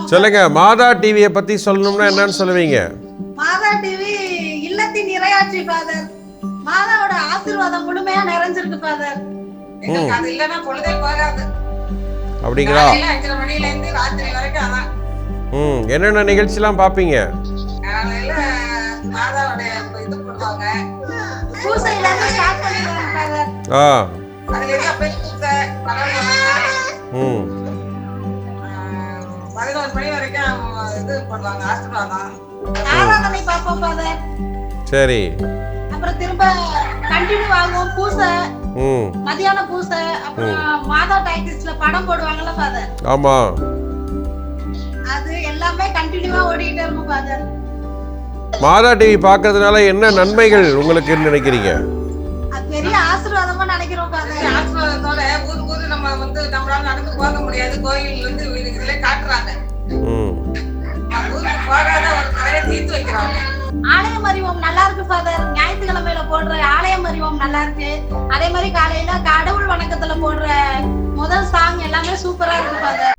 சொல்லுங்க, மாதா டிவியை பத்தி சொல்லணும்னா என்னன்னு சொல்லுவீங்க? மாதா டிவி இல்லத்தின் இறையாட்சி ஃபாதர். மாதாவோட ஆசீர்வாதம் முழுமையா நிறைஞ்சிருக்கு ஃபாதர். எங்களுக்கு அது இல்லனா பொழுதே போகாது. அப்படிங்களா? 5:30 மணில இருந்து ராத்திரி வரைக்கும் அதான். என்னென்ன நிகழ்ச்சிலாம் பாப்பீங்க? காலையில மாதாவோட இது போடுவாங்க. பூசையில இருந்து ஸ்டார்ட் பண்ணிடுவாங்க ஃபாதர். அதுல என்ன போய் பூசை பரவாயில்ல. 11 மணி வரைக்கும் இது போடுவாங்க ஆசீர்வாதம். ஆராதனை பாப்போம் ஃபாதர். சரி. அப்புறம் திரும்ப கண்டினியூ ஆகும் பூசை. மதியான பூசை. அப்புறம் மாதா டைட்டில்ஸ்ல படம் போடுவாங்கல ஃபாதர். ஆமா. அது எல்லாமே கண்டினியூவா ஓடிட்டே இருக்கும் ஃபாதர். மாதா டிவி பார்க்கிறதுனால என்ன நன்மைகள் உங்களுக்கு நினைக்கிறீங்க? அது பெரிய ஆசீர்வாதமா நினைக்கிறோம் ஃபாதர். ஆசீர்வாதத்தோட ஊரு நம்ம வந்து நம்மளால நடந்து போக முடியாது. கோயில்ல இருந்து இதுல காட்டுறாங்க. ஊருக்கு போகாத ஒரு கரையை தீர்த்து வைக்கிறாங்க. ஆலயம் அறிவோம் நல்லா இருக்கு ஃபாதர். ஞாயிற்றுக்கிழமையில போடுற ஆலயம் அறிவோம் நல்லா இருக்கு. அதே மாதிரி காலையில கடவுள் வணக்கத்துல போடுற முதல் சாங் எல்லாமே சூப்பரா இருக்கு ஃபாதர்.